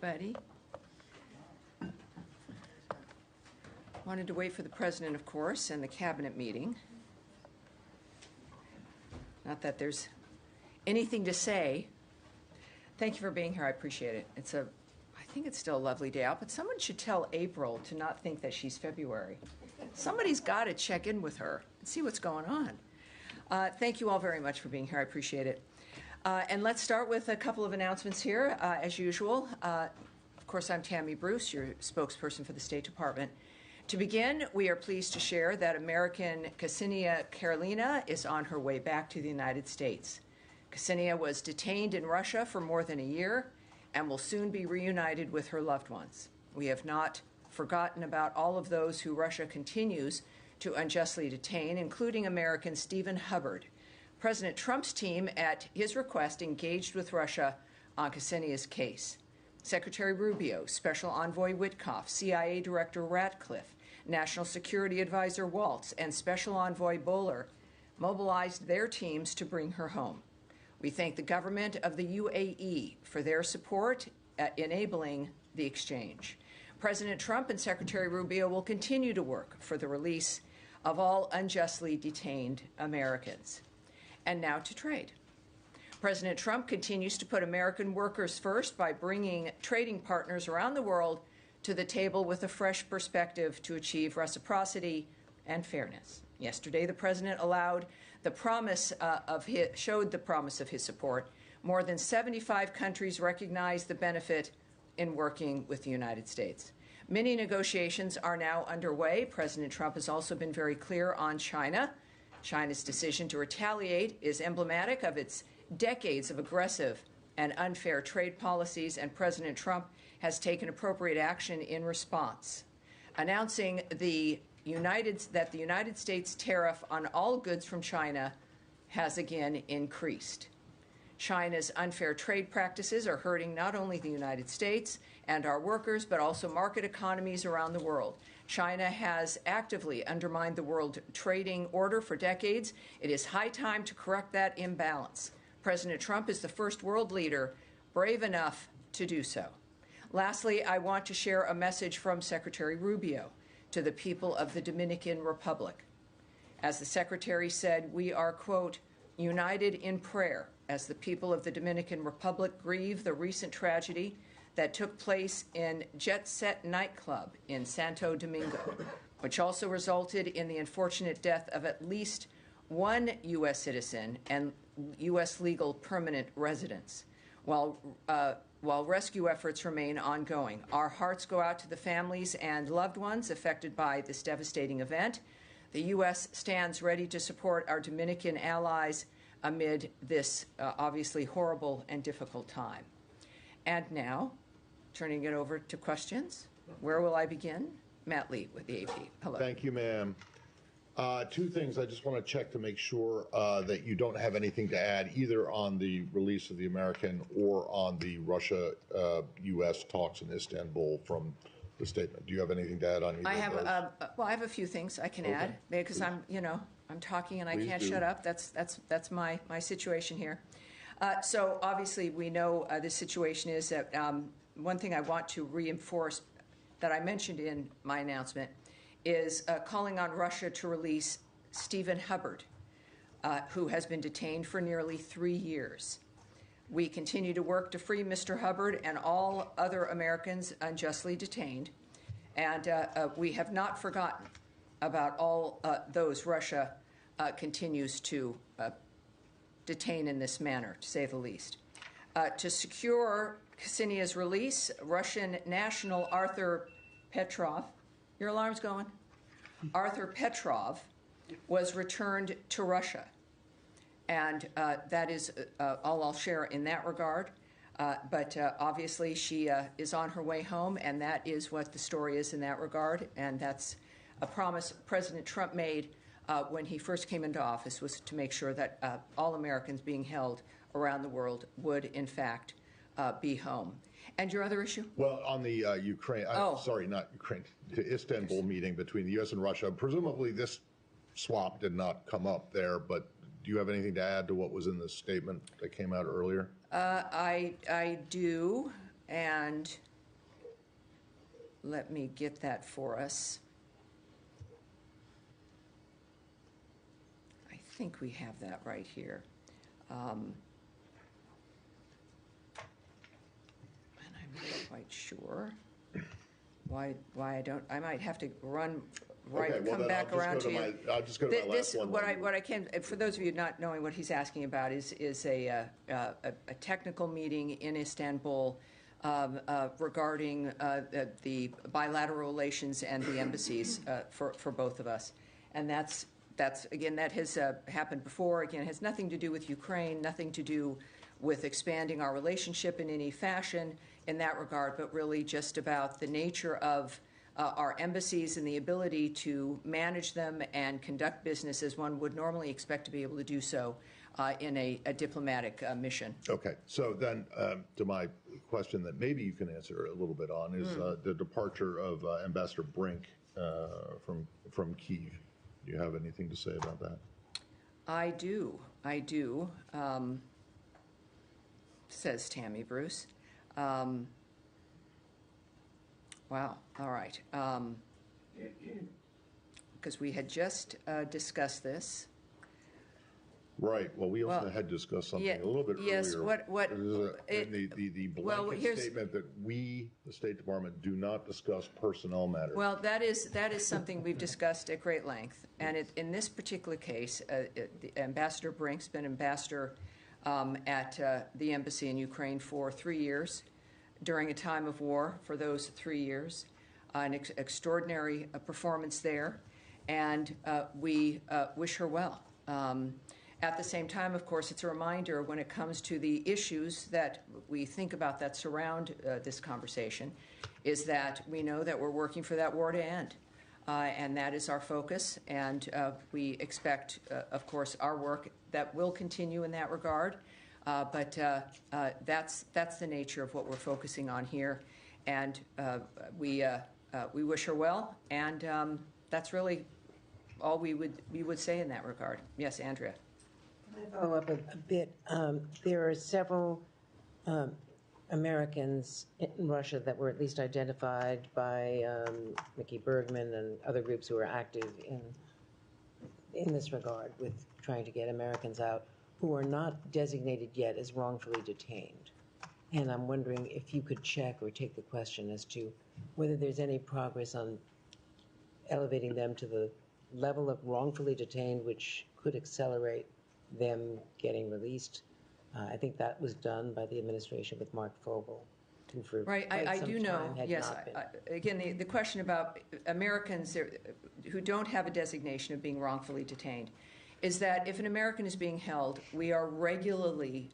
everybody. Wanted to wait for the president, of course, and the cabinet meeting. Not that there's anything to say. Thank you for being here. I appreciate it. I think it's still a lovely day out, but someone should tell April to not think that she's February. Somebody's got to check in with her and see what's going on. Thank you all very much for being here. I appreciate it. And let's start with a couple of announcements here, as usual. Of course, I'm Tammy Bruce, your spokesperson for the State Department. To begin, we are pleased to share that American Ksenia Karelina is on her way back to the United States. Ksenia was detained in Russia for more than a year and will soon be reunited with her loved ones. We have not forgotten about all of those who Russia continues to unjustly detain, including American Stephen Hubbard. President Trump's team, at his request, engaged with Russia on Ksenia's case. Secretary Rubio, Special Envoy Witkoff, CIA Director Ratcliffe, National Security Advisor Waltz, and Special Envoy Bowler mobilized their teams to bring her home. We thank the government of the UAE for their support at enabling the exchange. President Trump and Secretary Rubio will continue to work for the release of all unjustly detained Americans. And now to trade. President Trump continues to put American workers first by bringing trading partners around the world to the table with a fresh perspective to achieve reciprocity and fairness. Yesterday, the president showed the promise of his support. More than 75 countries recognize the benefit in working with the United States. Many negotiations are now underway. President Trump has also been very clear on China. China's decision to retaliate is emblematic of its decades of aggressive and unfair trade policies, and President Trump has taken appropriate action in response, announcing that the United States tariff on all goods from China has again increased. China's unfair trade practices are hurting not only the United States and our workers, but also market economies around the world. China has actively undermined the world trading order for decades. It is high time to correct that imbalance. President Trump is the first world leader brave enough to do so. Lastly, I want to share a message from Secretary Rubio to the people of the Dominican Republic. As the Secretary said, we are, quote, united in prayer as the people of the Dominican Republic grieve the recent tragedy that took place in Jet Set nightclub in Santo Domingo, which also resulted in the unfortunate death of at least one U.S. citizen and U.S. legal permanent residents. While rescue efforts remain ongoing, our hearts go out to the families and loved ones affected by this devastating event. The U.S. stands ready to support our Dominican allies amid this obviously horrible and difficult time. And now, turning it over to questions. Where will I begin? Matt Lee with the AP. Hello. Thank you, ma'am. Two things I just want to check to make sure that you don't have anything to add either on the release of the American or on the Russia-U.S. talks in Istanbul from the statement. Do you have anything to add on either of those? I have a few things I can add because I'm talking and I can't shut up. That's my situation here. So obviously we know this situation is that one thing I want to reinforce that I mentioned in my announcement is calling on Russia to release Stephen Hubbard, who has been detained for nearly 3 years. We continue to work to free Mr. Hubbard and all other Americans unjustly detained, and we have not forgotten about all those Russia continues to detain in this manner, to say the least. To secure Ksenia's release, Russian national Arthur Petrov, your alarm's going? Arthur Petrov was returned to Russia. And that is all I'll share in that regard. But obviously she is on her way home, and that is what the story is in that regard. And that's a promise President Trump made when he first came into office, was to make sure that all Americans being held around the world would, in fact, be home. And your other issue? Well, on the the Istanbul meeting between the U.S. and Russia, presumably this swap did not come up there, but do you have anything to add to what was in the statement that came out earlier? I do, and let me get that for us. I think we have that right here. And I'm not quite sure why I don't, I might have to run, right, Okay, well, come then back I'll just around go to to you. I'll just go to my last one. What I can, for those of you not knowing what he's asking about, is a technical meeting in Istanbul regarding the bilateral relations and the embassies for both of us. And that's again, that has happened before. Again, it has nothing to do with Ukraine, nothing to do with expanding our relationship in any fashion in that regard, but really just about the nature of our embassies and the ability to manage them and conduct business as one would normally expect to be able to do so in a diplomatic mission. Okay, so then to my question that maybe you can answer a little bit on is the departure of Ambassador Brink from Kyiv. Do you have anything to say about that? I do. Says Tammy Bruce. Wow, all right. Because we had just discussed this. Right, well, we also had discussed something a little bit yes, earlier. The well, blanket statement that we, the State Department, do not discuss personnel matters. Well, that is something we've discussed at great length. And in this particular case, Ambassador Brink's been ambassador at the embassy in Ukraine for 3 years, during a time of war for those 3 years. An extraordinary performance there, and we wish her well. At the same time, of course, it's a reminder when it comes to the issues that we think about that surround this conversation, is that we know that we're working for that war to end. And that is our focus, and we expect, of course, our work that will continue in that regard. But that's the nature of what we're focusing on here, and we wish her well, and that's really all we would say in that regard. Yes, Andrea. Can I follow up a bit? There are several Americans in Russia that were at least identified by Mickey Bergman and other groups who are active in this regard with trying to get Americans out who are not designated yet as wrongfully detained. And I'm wondering if you could check or take the question as to whether there's any progress on elevating them to the level of wrongfully detained, which could accelerate them getting released. I think that was done by the administration with Mark Fogel. Who for right, I do know, yes. Again, the question about Americans who don't have a designation of being wrongfully detained is that if an American is being held, we are regularly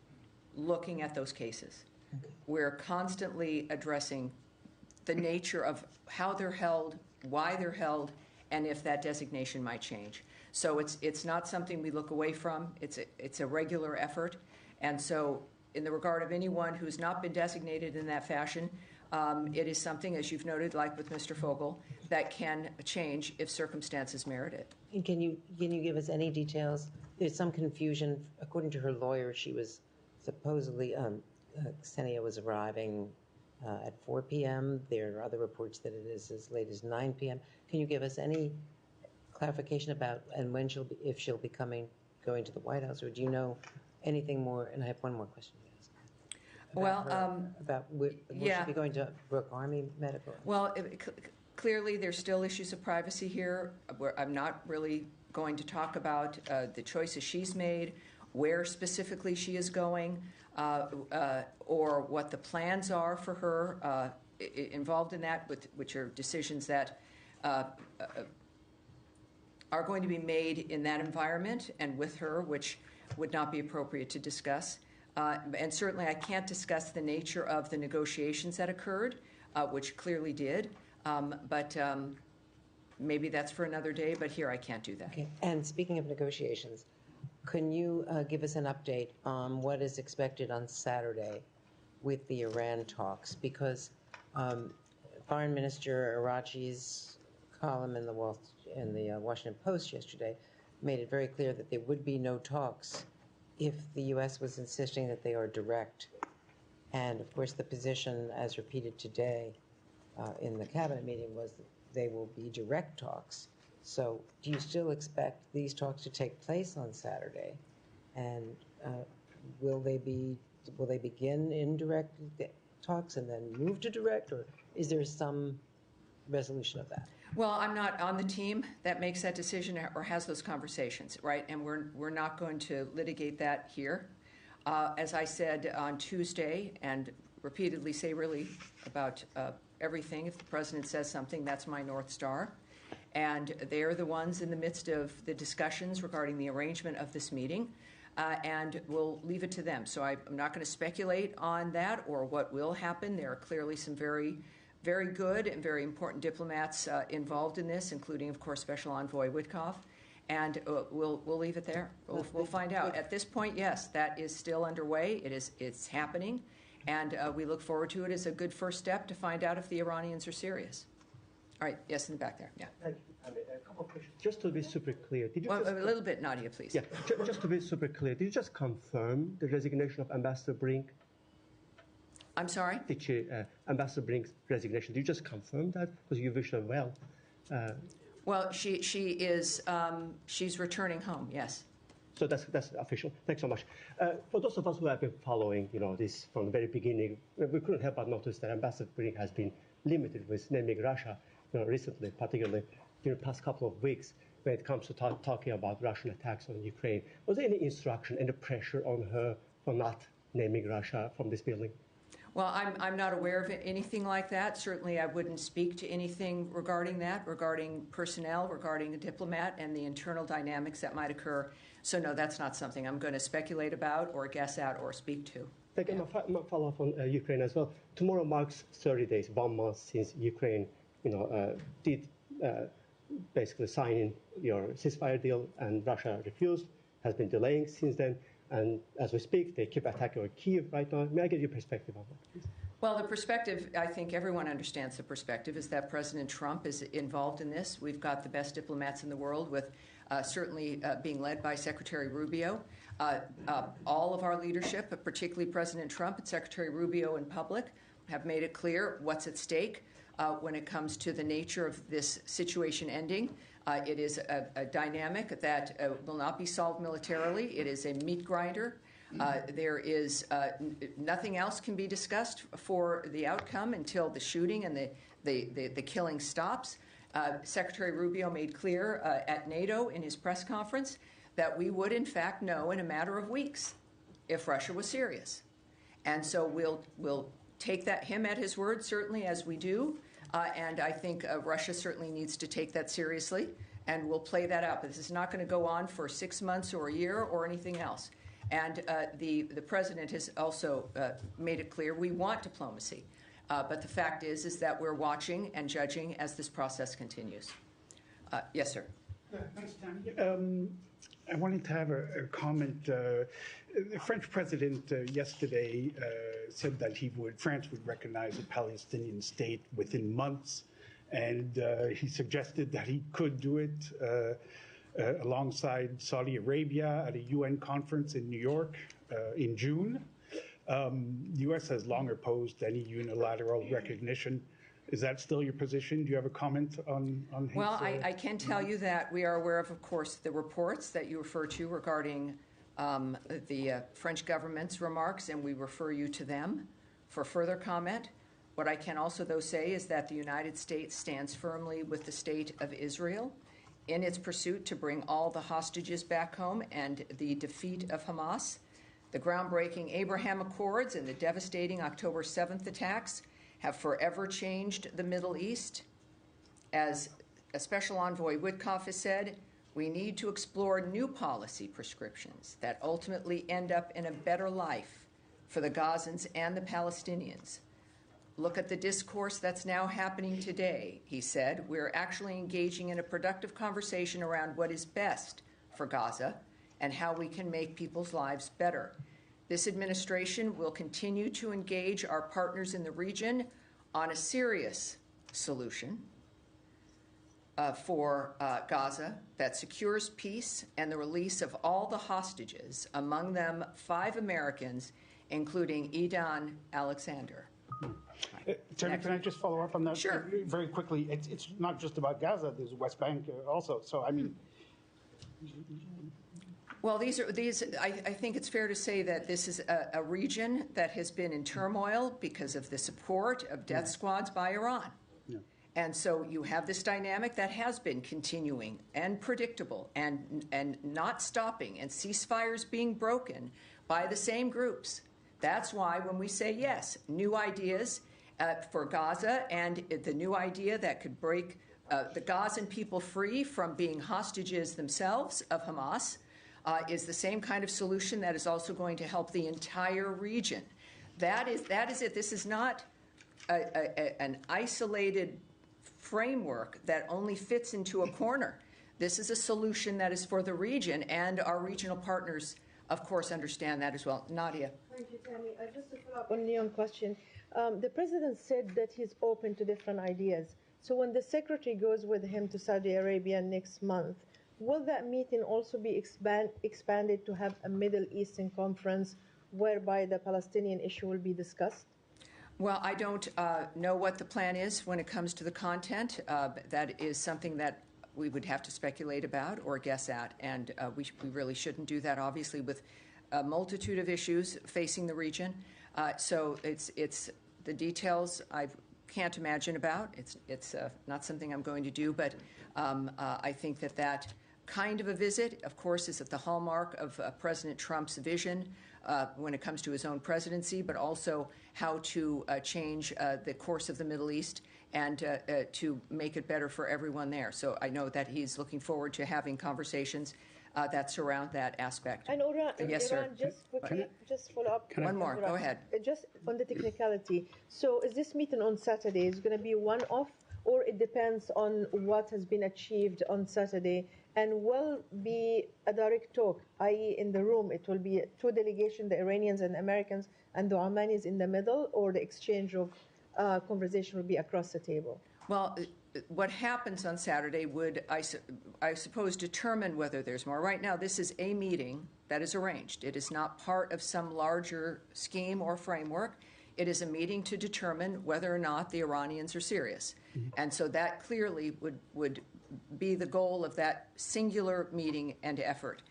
looking at those cases. Okay. We're constantly addressing the nature of how they're held, why they're held, and if that designation might change. So it's not something we look away from. It's a regular effort. And so in the regard of anyone who's not been designated in that fashion, it is something, as you've noted, like with Mr. Fogel, that can change if circumstances merit it. And can you give us any details? There's some confusion. According to her lawyer, she was supposedly, Ksenia was arriving at 4 p.m. There are other reports that it is as late as 9 p.m. Can you give us any clarification about and when if she'll be going to the White House, or do you know anything more? And I have one more question to ask. Will she be going to Brooke Army Medical? Well, clearly there's still issues of privacy here. I'm not really going to talk about the choices she's made, where specifically she is going, or what the plans are for her involved in that, which are decisions that are going to be made in that environment and with her, which would not be appropriate to discuss. And certainly I can't discuss the nature of the negotiations that occurred, which clearly did. But maybe that's for another day, but here I can't do that. Okay. And speaking of negotiations, can you give us an update on what is expected on Saturday with the Iran talks? Because Foreign Minister Arachi's column in the Washington Post yesterday made it very clear that there would be no talks if the U.S. was insisting that they are direct. And, of course, the position, as repeated today in the cabinet meeting was that they will be direct talks. So do you still expect these talks to take place on Saturday? And will they begin indirect talks and then move to direct, or is there some resolution of that? Well, I'm not on the team that makes that decision or has those conversations, right? And we're not going to litigate that here. As I said on Tuesday, and repeatedly say really about everything, if the president says something, that's my North Star. And they're the ones in the midst of the discussions regarding the arrangement of this meeting, and we'll leave it to them. So I'm not going to speculate on that or what will happen. There are clearly some very good and very important diplomats involved in this, including, of course, Special Envoy Witkoff. And we'll leave it there. We'll find out. At this point, yes, that is still underway. It's happening, and we look forward to it as a good first step to find out if the Iranians are serious. All right. Yes, in the back there. Yeah. Thank you. A couple of questions. Just to be super clear, did you Well, just, a little bit, Nadia, please. yeah, just to be super clear, did you just confirm the resignation of Ambassador Brink? I'm sorry? Ambassador Brink's resignation, did you just confirm that? Because you wish her well. Well, she is she's returning home. Yes. So that's official. Thanks so much. For those of us who have been following, this from the very beginning, we couldn't help but notice that Ambassador Brink has been limited with naming Russia, recently, particularly during the past couple of weeks, when it comes to talking about Russian attacks on Ukraine. Was there any instruction, any pressure on her for not naming Russia from this building? Well, I'm not aware of anything like that. Certainly, I wouldn't speak to anything regarding that, regarding personnel, regarding a diplomat, and the internal dynamics that might occur. So, no, that's not something I'm going to speculate about or guess at or speak to. Thank you. My follow-up on Ukraine as well. Tomorrow marks 30 days, 1 month since Ukraine, did basically sign in your ceasefire deal, and Russia refused, has been delaying since then. And as we speak, they keep attacking Kyiv right now. May I get your perspective on that, please? Well, the perspective, I think everyone understands the perspective, is that President Trump is involved in this. We've got the best diplomats in the world, with certainly being led by Secretary Rubio. All of our leadership, particularly President Trump and Secretary Rubio in public, have made it clear what's at stake when it comes to the nature of this situation ending. It is a dynamic that will not be solved militarily. It is a meat grinder. There is nothing else can be discussed for the outcome until the shooting and the killing stops. Secretary Rubio made clear at NATO in his press conference that we would, in fact, know in a matter of weeks if Russia was serious. And so we'll take him at his word, certainly, as we do. And I think Russia certainly needs to take that seriously, and we'll play that out. But this is not going to go on for 6 months or a year or anything else. And the president has also made it clear we want diplomacy. But the fact is that we're watching and judging as this process continues. Yes, sir. Thanks, Tammy. I wanted to have a comment. The French president yesterday said that France would recognize a Palestinian state within months, and he suggested that he could do it alongside Saudi Arabia at a UN conference in New York in June. The U.S. has long opposed any unilateral recognition. Is that still your position? Do you have a comment on his? Well, I can tell you that we are aware of course, the reports that you refer to regarding the French government's remarks, and we refer you to them for further comment. What I can also, though, say is that the United States stands firmly with the state of Israel in its pursuit to bring all the hostages back home and the defeat of Hamas. The groundbreaking Abraham Accords and the devastating October 7th attacks have forever changed the Middle East. As a Special Envoy Witkoff has said, we need to explore new policy prescriptions that ultimately end up in a better life for the Gazans and the Palestinians. Look at the discourse that's now happening today, he said. We're actually engaging in a productive conversation around what is best for Gaza and how we can make people's lives better. This administration will continue to engage our partners in the region on a serious solution for Gaza that secures peace and the release of all the hostages, among them 5 Americans, including Idan Alexander. Terry, can I just follow up on that? Sure. Very quickly. It's not just about Gaza. There's West Bank also. So, I mean, Well, I think it's fair to say that this is a region that has been in turmoil because of the support of death squads by Iran. And so you have this dynamic that has been continuing and predictable and not stopping, and ceasefires being broken by the same groups. That's why when we say yes, new ideas for Gaza, and the new idea that could break the Gazan people free from being hostages themselves of Hamas, is the same kind of solution that is also going to help the entire region. That is it. This is not an isolated framework that only fits into a corner. This is a solution that is for the region, and our regional partners, of course, understand that as well. Nadia. Thank you, Tammy. Just to follow up on Leon's question, the president said that he's open to different ideas. So when the secretary goes with him to Saudi Arabia next month, will that meeting also be expanded to have a Middle Eastern conference whereby the Palestinian issue will be discussed? Well, I don't know what the plan is when it comes to the content. That is something that we would have to speculate about or guess at, and we really shouldn't do that, obviously, with a multitude of issues facing the region. So it's the details I can't imagine about. It's not something I'm going to do, but I think that kind of a visit, of course, is at the hallmark of President Trump's vision when it comes to his own presidency, but also how to change the course of the Middle East and to make it better for everyone there. So I know that he's looking forward to having conversations that surround that aspect. And Iran, Yes, sir. just quickly, just follow up. One more. Go ahead. Just on the technicality. So is this meeting on Saturday is going to be one-off, or it depends on what has been achieved on Saturday? And will be a direct talk, i.e. in the room, it will be two delegations, the Iranians and the Americans, and the Omanis in the middle, or the exchange of conversation will be across the table? Well, what happens on Saturday would, I suppose, determine whether there's more. Right now, this is a meeting that is arranged. It is not part of some larger scheme or framework. It is a meeting to determine whether or not the Iranians are serious. And so that clearly would be the goal of that singular meeting and effort.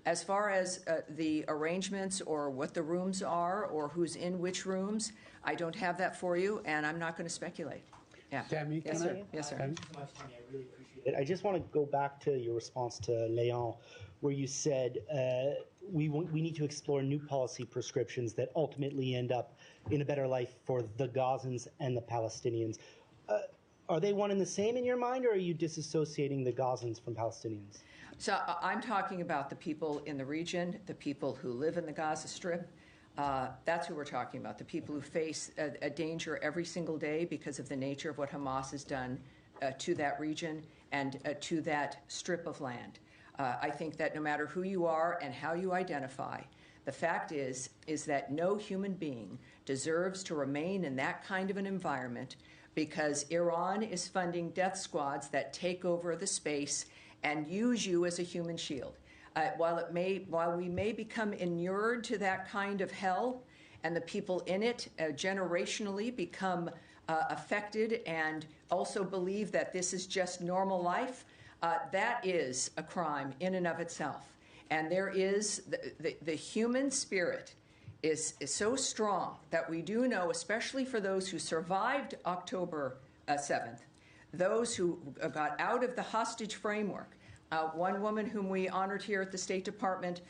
As far as the arrangements or what the rooms are or who's in which rooms, I don't have that for you, and I'm not going to speculate. Yeah. Tammy, Yes, can sir. I? Yes, sir. Thank you so much, Tammy. I really appreciate it. I just want to go back to your response to Leon, where you said we need to explore new policy prescriptions that ultimately end up in a better life for the Gazans and the Palestinians. Are they one and the same in your mind, or are you disassociating the Gazans from Palestinians? So I'm talking about the people in the region, the people who live in the Gaza Strip. That's who we're talking about, the people who face a danger every single day because of the nature of what Hamas has done to that region and to that strip of land. I think that no matter who you are and how you identify, the fact is that no human being deserves to remain in that kind of an environment because Iran is funding death squads that take over the space and use you as a human shield. While we may become inured to that kind of hell, and the people in it generationally become affected and also believe that this is just normal life, that is a crime in and of itself. And there is the human spirit is so strong that we do know, especially for those who survived October 7th, those who got out of the hostage framework. One woman whom we honored here at the State Department,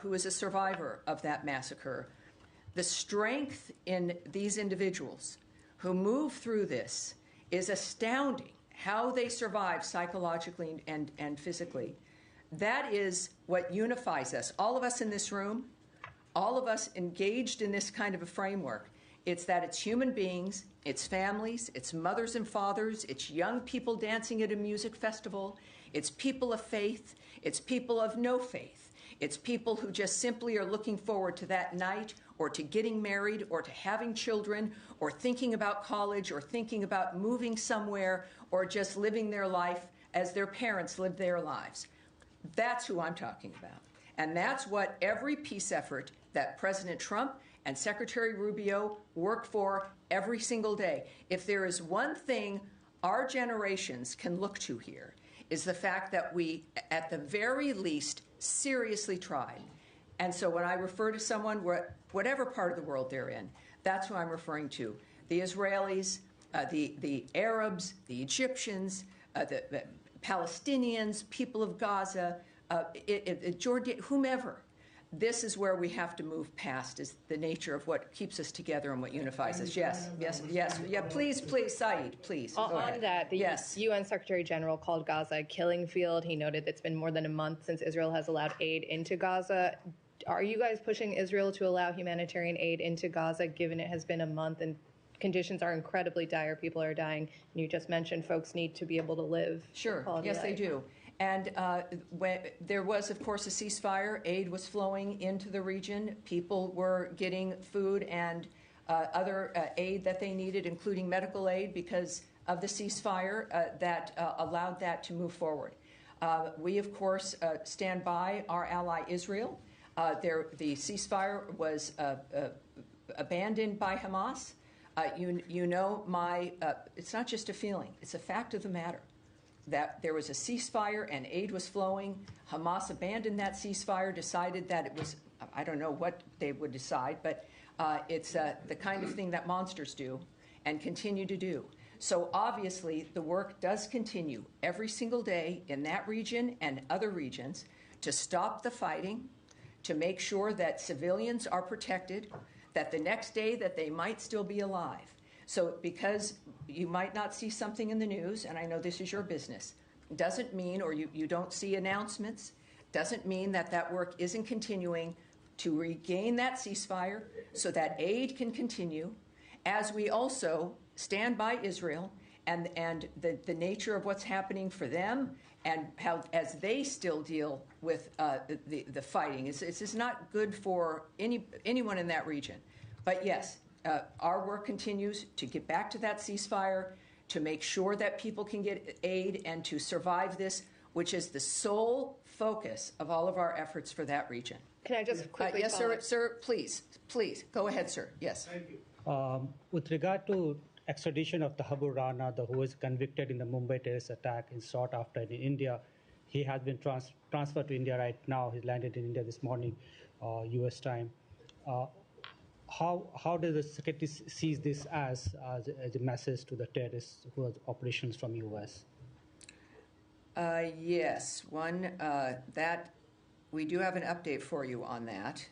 who is a survivor of that massacre. The strength in these individuals who move through this is astounding, how they survive psychologically and physically. That is what unifies us, all of us in this room, all of us engaged in this kind of a framework. It's that it's human beings, it's families, it's mothers and fathers, it's young people dancing at a music festival, it's people of faith, it's people of no faith, it's people who just simply are looking forward to that night or to getting married or to having children or thinking about college or thinking about moving somewhere or just living their life as their parents lived their lives. That's who I'm talking about. And that's what every peace effort that President Trump and Secretary Rubio work for every single day. If there is one thing our generations can look to here, is the fact that we, at the very least, seriously tried. And so when I refer to someone, whatever part of the world they're in, that's who I'm referring to. The Israelis, the Arabs, the Egyptians, the Palestinians, people of Gaza, Jordan, whomever. This is where we have to move past, is the nature of what keeps us together and what unifies us. Yes. Yeah, please, Saeed, please. Go ahead. On that, the UN Secretary General called Gaza a killing field. He noted that it's been more than a month since Israel has allowed aid into Gaza. Are you guys pushing Israel to allow humanitarian aid into Gaza, given it has been a month and conditions are incredibly dire, people are dying, and you just mentioned folks need to be able to live? Sure, yes, they do. And there was, of course, a ceasefire. Aid was flowing into the region. People were getting food and other aid that they needed, including medical aid, because of the ceasefire that allowed that to move forward. We, of course, stand by our ally Israel. The ceasefire was abandoned by Hamas. You know, it's not just a feeling, it's a fact of the matter that there was a ceasefire and aid was flowing. Hamas abandoned that ceasefire, decided that it was, I don't know what they would decide, but it's the kind of thing that monsters do and continue to do. So obviously the work does continue every single day in that region and other regions to stop the fighting, to make sure that civilians are protected, that the next day that they might still be alive. So because you might not see something in the news, and I know this is your business, doesn't mean, or you don't see announcements, doesn't mean that that work isn't continuing to regain that ceasefire so that aid can continue, as we also stand by Israel and the nature of what's happening for them and how, as they still deal with the fighting. This is not good for anyone in that region. But yes, our work continues to get back to that ceasefire, to make sure that people can get aid and to survive this, which is the sole focus of all of our efforts for that region. Can I just quickly yes, sir, please, go ahead, sir. Yes. Thank you. With regard to extradition of the Tahabur Rana, who was convicted in the Mumbai terrorist attack and sought after in India, he has been transferred to India right now. He landed in India this morning, U.S. time. How does the secretary sees this as a message to the terrorists who are operations from U.S.? Yes, that we do have an update for you on that.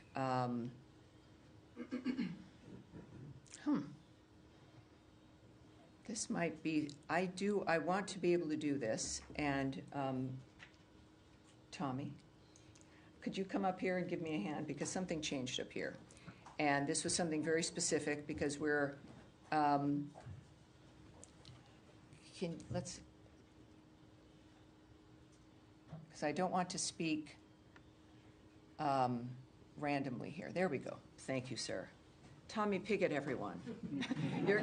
This might be. I want to be able to do this, and Tommy, could you come up here and give me a hand, because something changed up here. And this was something very specific, because we're, because I don't want to speak randomly here. There we go. Thank you, sir. Tommy Pigott, everyone. You're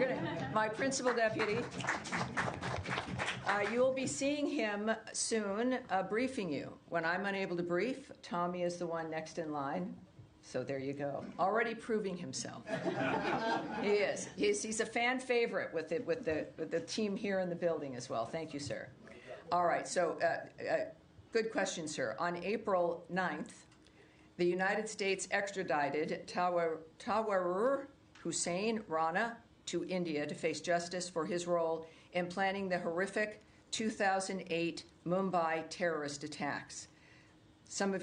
my principal deputy. You'll be seeing him soon, briefing you. When I'm unable to brief, Tommy is the one next in line. So there you go. Already proving himself. He is. He's a fan favorite with the team here in the building as well. Thank you, sir. All right. So good question, sir. On April 9th, the United States extradited Tawarir Hussain Rana to India to face justice for his role in planning the horrific 2008 Mumbai terrorist attacks. Some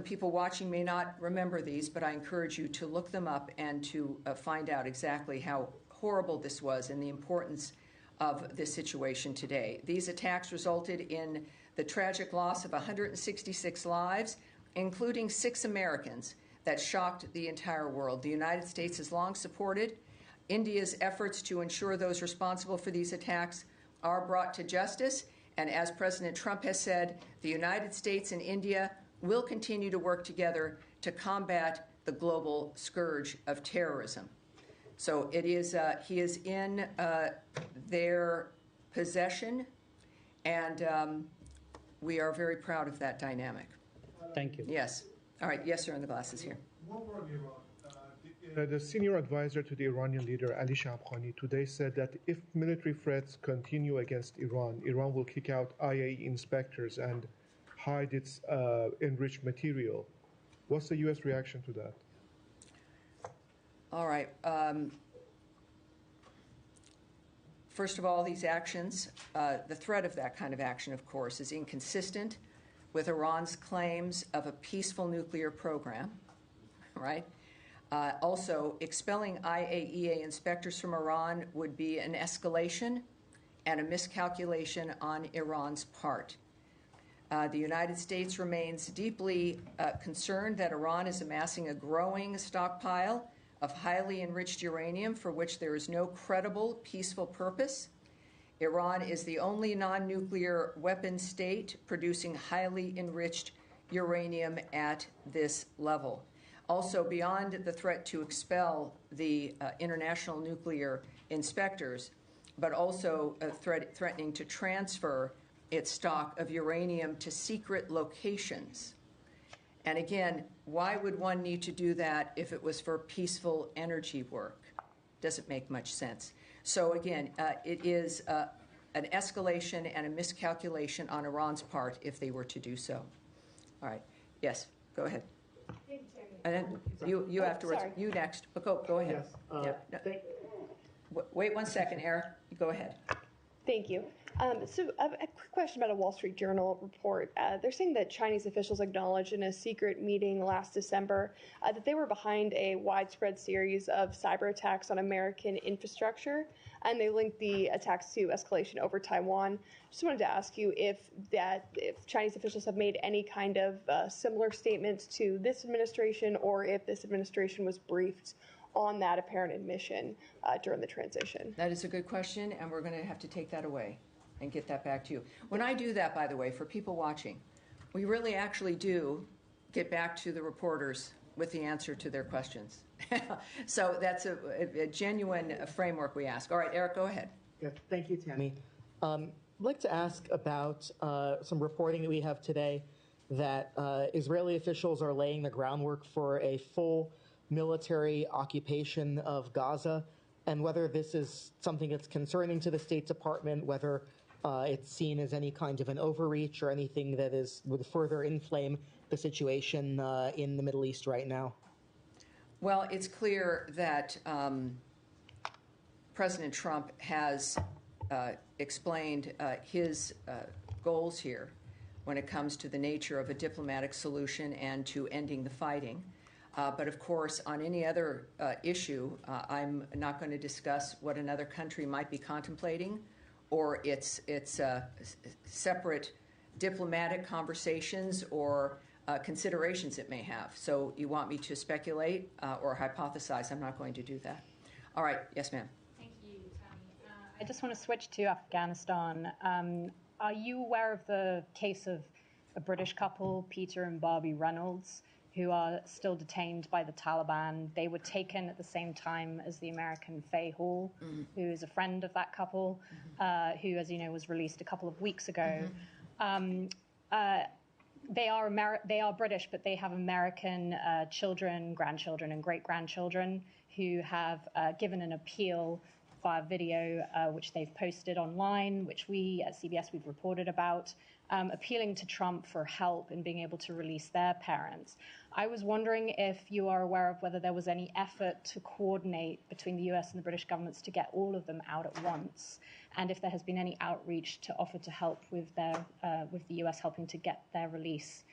people watching may not remember these, but I encourage you to look them up and to find out exactly how horrible this was and the importance of this situation today. These attacks resulted in the tragic loss of 166 lives, including 6 Americans, that shocked the entire world. The United States has long supported India's efforts to ensure those responsible for these attacks are brought to justice. And as President Trump has said, the United States and India will continue to work together to combat the global scourge of terrorism. So it is, he is in their possession, and we are very proud of that dynamic. Thank you. Yes. All right. Yes, sir, in the glasses here. More broadly, The senior advisor to the Iranian leader, Ali Shamkhani, today said that if military threats continue against Iran, Iran will kick out IAEA inspectors and hide its enriched material. What's the U.S. reaction to that? All right. First of all, these actions, the threat of that kind of action, of course, is inconsistent with Iran's claims of a peaceful nuclear program, right? Also, expelling IAEA inspectors from Iran would be an escalation and a miscalculation on Iran's part. The United States remains deeply concerned that Iran is amassing a growing stockpile of highly enriched uranium for which there is no credible peaceful purpose. Iran is the only non-nuclear weapon state producing highly enriched uranium at this level. Also, beyond the threat to expel the international nuclear inspectors, but also threatening to transfer its stock of uranium to secret locations. And again, why would one need to do that if it was for peaceful energy work? Doesn't make much sense. So again, it is an escalation and a miscalculation on Iran's part if they were to do so. All right. Yes, go ahead. And then you afterwards. Sorry. You next. But go ahead. Yes. Wait 1 second, Eric. Go ahead. Thank you. So I have a quick question about a Wall Street Journal report. They're saying that Chinese officials acknowledged in a secret meeting last December that they were behind a widespread series of cyber attacks on American infrastructure, and they linked the attacks to escalation over Taiwan. Just wanted to ask you if Chinese officials have made any kind of similar statements to this administration, or if this administration was briefed on that apparent admission during the transition. That is a good question, and we're going to have to take that away and get that back to you. When I do that, by the way, for people watching, we really actually do get back to the reporters with the answer to their questions. So that's a genuine framework we ask. All right, Eric, go ahead. Yeah, thank you, Tammy. I'd like to ask about some reporting that we have today that Israeli officials are laying the groundwork for a full military occupation of Gaza, and whether this is something that's concerning to the State Department, whether it's seen as any kind of an overreach or anything that would further inflame the situation in the Middle East right now. Well, it's clear that President Trump has explained his goals here when it comes to the nature of a diplomatic solution and to ending the fighting. But of course, on any other issue, I'm not going to discuss what another country might be contemplating or its separate diplomatic conversations or considerations it may have. So you want me to speculate or hypothesize? I'm not going to do that. All right. Yes, ma'am. Thank you, Tammy. I just want to switch to Afghanistan. Are you aware of the case of a British couple, Peter and Barbie Reynolds, who are still detained by the Taliban? They were taken at the same time as the American Faye Hall, who is a friend of that couple, who, as you know, was released a couple of weeks ago. They are British, but they have American children, grandchildren, and great-grandchildren who have given an appeal via video, which they've posted online, which we at CBS we've reported about, appealing to Trump for help in being able to release their parents. I was wondering if you are aware of whether there was any effort to coordinate between the US and the British governments to get all of them out at once, and if there has been any outreach to offer to help with with the US helping to get their release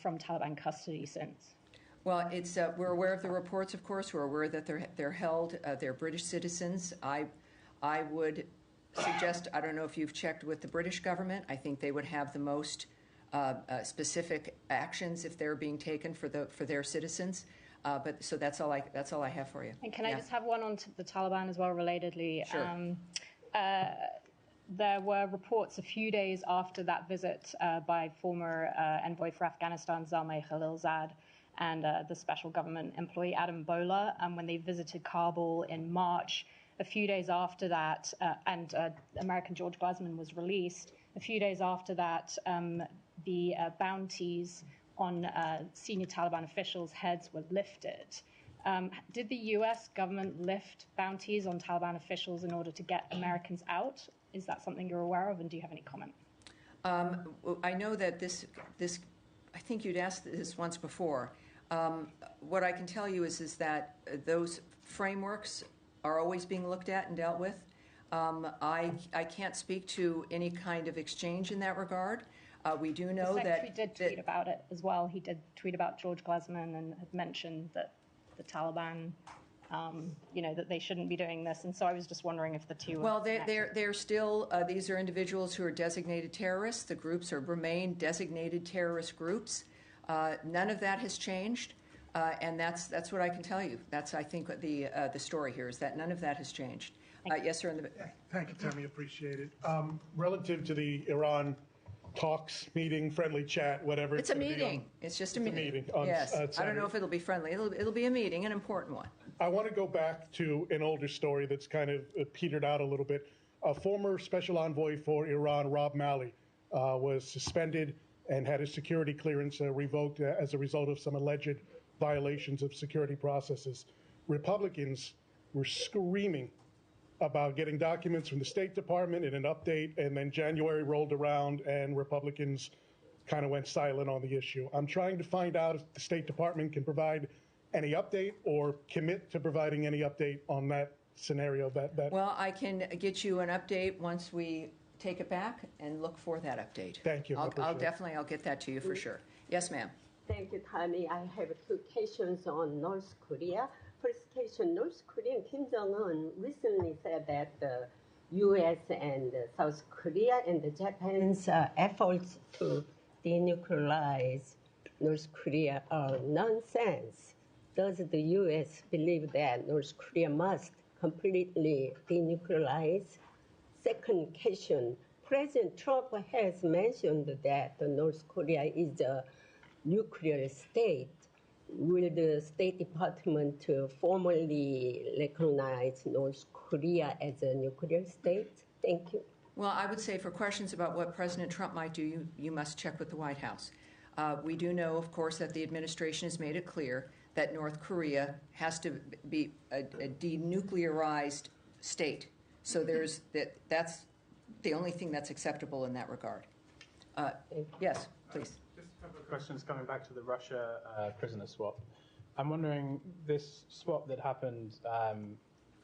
from Taliban custody since. Well, it's we're aware of the reports, of course. We're aware that they're held. They're British citizens. I would suggest, I don't know if you've checked with the British government. I think they would have the most specific actions if they're being taken for their citizens. But so that's all I have for you. And can I just have one on the Taliban as well, relatedly? Sure. There were reports a few days after that visit by former envoy for Afghanistan, Zalmay Khalilzad, and the special government employee Adam Bola, when they visited Kabul in March. A few days after that, and American George Guzman was released, a few days after that, the bounties on senior Taliban officials' heads were lifted. Did the U.S. government lift bounties on Taliban officials in order to get Americans out? Is that something you're aware of, and do you have any comment? I know that this, I think you'd asked this once before. What I can tell you is that those frameworks are always being looked at and dealt with. I can't speak to any kind of exchange in that regard. We do know the that... Secretary did tweet about it as well. He did tweet about George Glesman and had mentioned that the Taliban, that they shouldn't be doing this. And so I was just wondering if the two... Well, they're still, these are individuals who are designated terrorists. The groups remain designated terrorist groups. None of that has changed. And that's what I can tell you. That's, I think, the story here is that none of that has changed. Yes, sir. Thank you, Tammy. Appreciate it. Relative to the Iran talks, meeting, friendly chat, whatever. It's a meeting. It's just a meeting. Yes. I don't know if it'll be friendly. It'll be a meeting, an important one. I want to go back to an older story that's kind of petered out a little bit. A former special envoy for Iran, Rob Malley, was suspended and had his security clearance revoked as a result of some alleged violations of security processes. Republicans were screaming about getting documents from the State Department in an update, and then January rolled around and Republicans kind of went silent on the issue. I'm trying to find out if the State Department can provide any update or commit to providing any update on that scenario. Well, I can get you an update once we take it back and look for that update. Thank you. I'll get that to you for sure. Yes, ma'am. Thank you, Tammy. I have two questions on North Korea. First question, North Korean Kim Jong-un recently said that the U.S. and South Korea and Japan's efforts to denuclearize North Korea are nonsense. Does the U.S. believe that North Korea must completely denuclearize? Second question, President Trump has mentioned that North Korea is a nuclear state. Will the State Department formally recognize North Korea as a nuclear state? Thank you. Well, I would say for questions about what President Trump might do, you must check with the White House. We do know, of course, that the administration has made it clear that North Korea has to be a denuclearized state. So that's the only thing that's acceptable in that regard. Yes, please. Just a couple of questions coming back to the Russia prisoner swap. I'm wondering, this swap that happened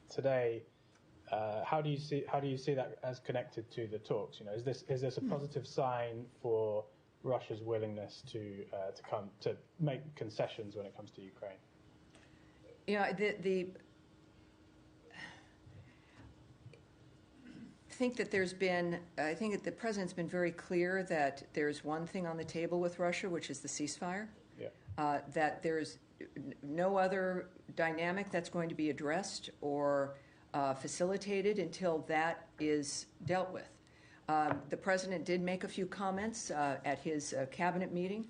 today, how do you see that as connected to the talks? You know, is this a positive sign for Russia's willingness to make concessions when it comes to Ukraine? You know, I think that the president's been very clear that there's one thing on the table with Russia, which is the ceasefire. Yeah. That there's no other dynamic that's going to be addressed or facilitated until that is dealt with. The president did make a few comments at his cabinet meeting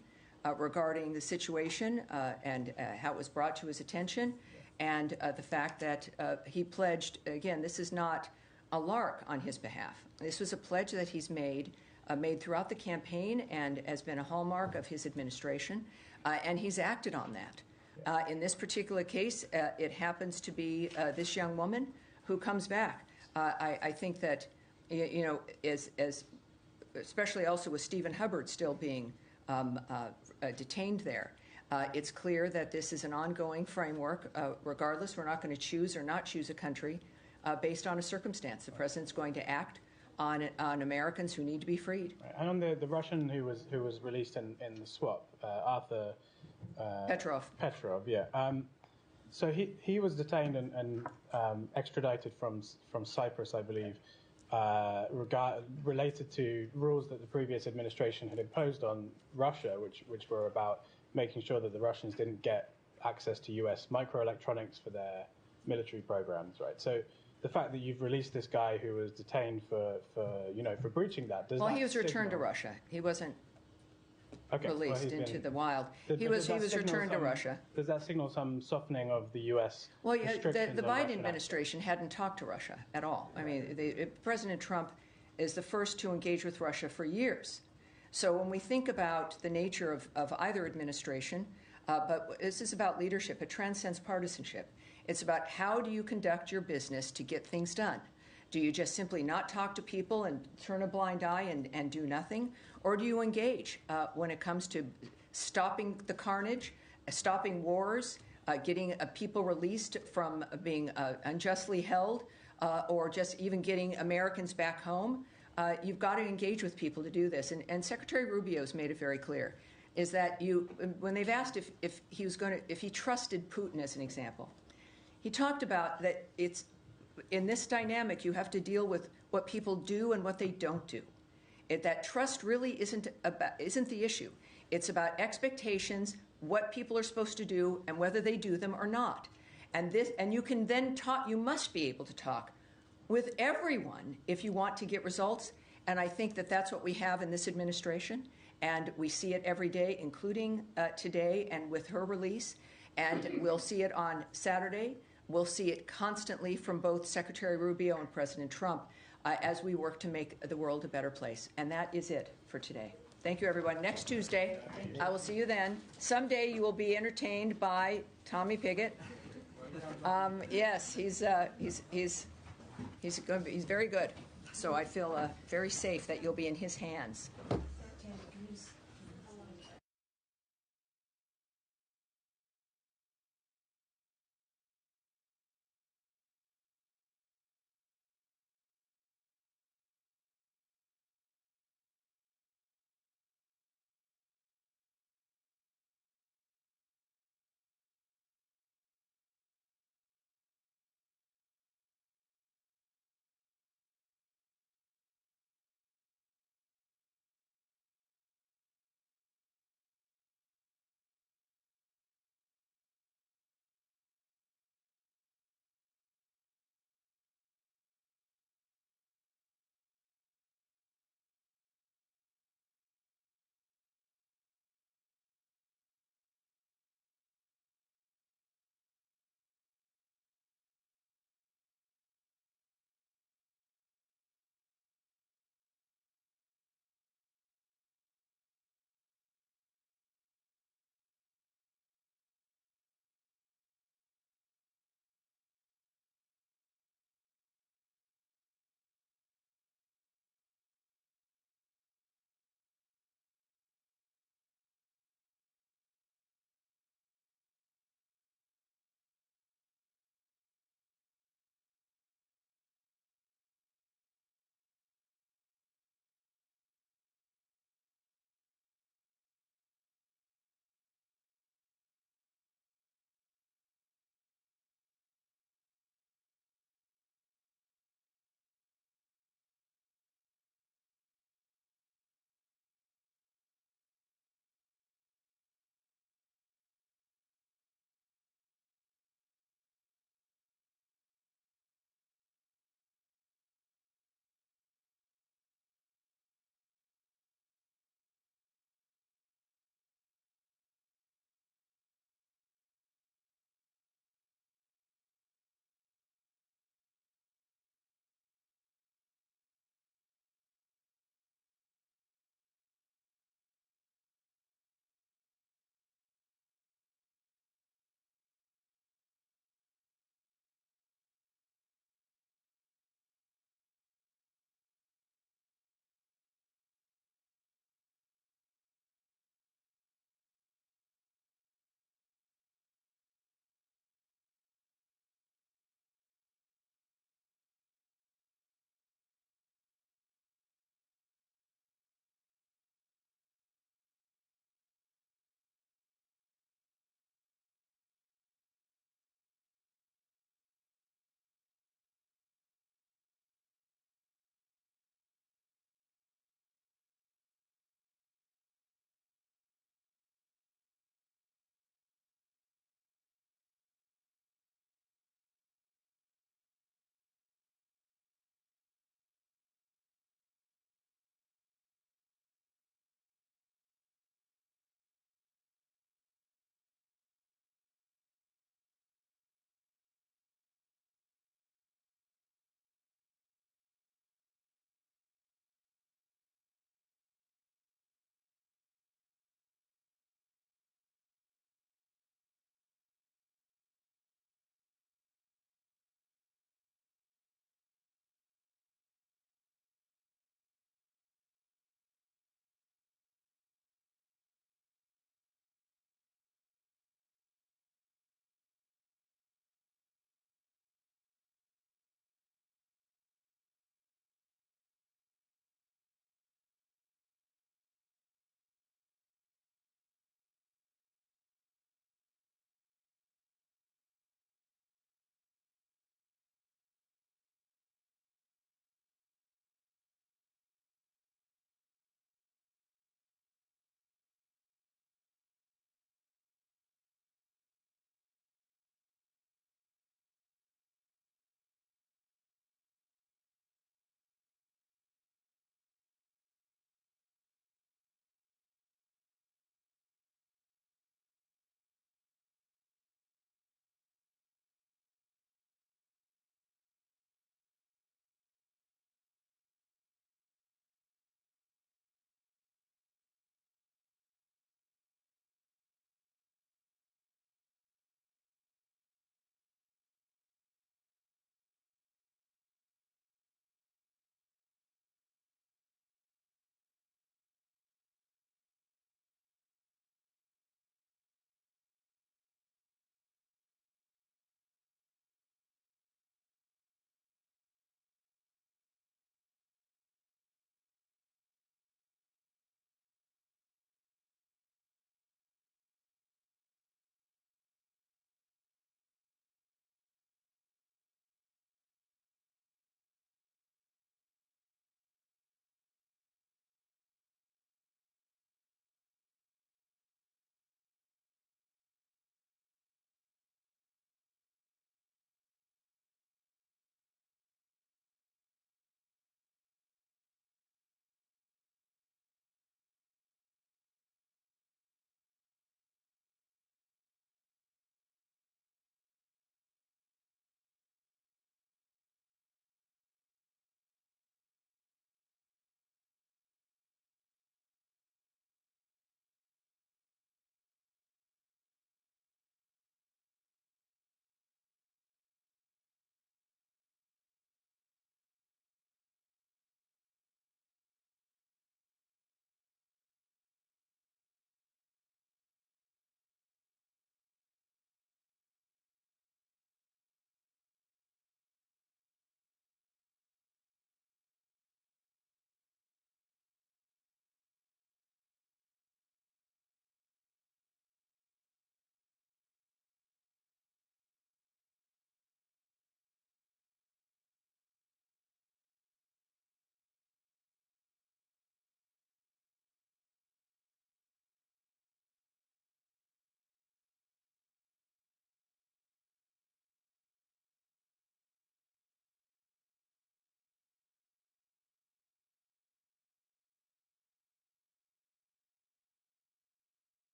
regarding the situation and how it was brought to his attention, and the fact that he pledged, again, this is not a lark on his behalf. This was a pledge that he's made throughout the campaign and has been a hallmark of his administration, and he's acted on that. In this particular case, it happens to be this young woman who comes back. I think that, you know, as especially also with Stephen Hubbard still being detained there, it's clear that this is an ongoing framework. Regardless, we're not going to choose or not choose a country based on a circumstance. The president's going to act on Americans who need to be freed. Right. And on the Russian who was released in the swap, Arthur Petrov. Petrov, yeah. So he was detained and extradited from Cyprus, I believe, related to rules that the previous administration had imposed on Russia, which were about making sure that the Russians didn't get access to U.S. microelectronics for their military programs, right? So the fact that you've released this guy who was detained for breaching that, he was returned to Russia. He wasn't released into the wild. He was returned to Russia. Does that signal some softening of the U.S. Well, yeah, restrictions the on Biden Russian administration hadn't talked to Russia at all. I mean, President Trump is the first to engage with Russia for years. So when we think about the nature of either administration, But this is about leadership. It transcends partisanship. It's about how do you conduct your business to get things done. Do you just simply not talk to people and turn a blind eye and do nothing? Or do you engage when it comes to stopping the carnage, stopping wars, getting people released from being unjustly held, or just even getting Americans back home? You've got to engage with people to do this. And Secretary Rubio's made it very clear, is that when they've asked if he trusted Putin as an example, he talked about that it's in this dynamic you have to deal with what people do and what they don't do. That trust really isn't the issue. It's about expectations, what people are supposed to do, and whether they do them or not. And you can then talk. You must be able to talk with everyone if you want to get results. And I think that that's what we have in this administration. And we see it every day, including today and with her release. And we'll see it on Saturday. We'll see it constantly from both Secretary Rubio and President Trump as we work to make the world a better place. And that is it for today. Thank you, everyone. Next Tuesday, I will see you then. Someday you will be entertained by Tommy Pigott. Yes, he's very good. So I feel very safe that you'll be in his hands.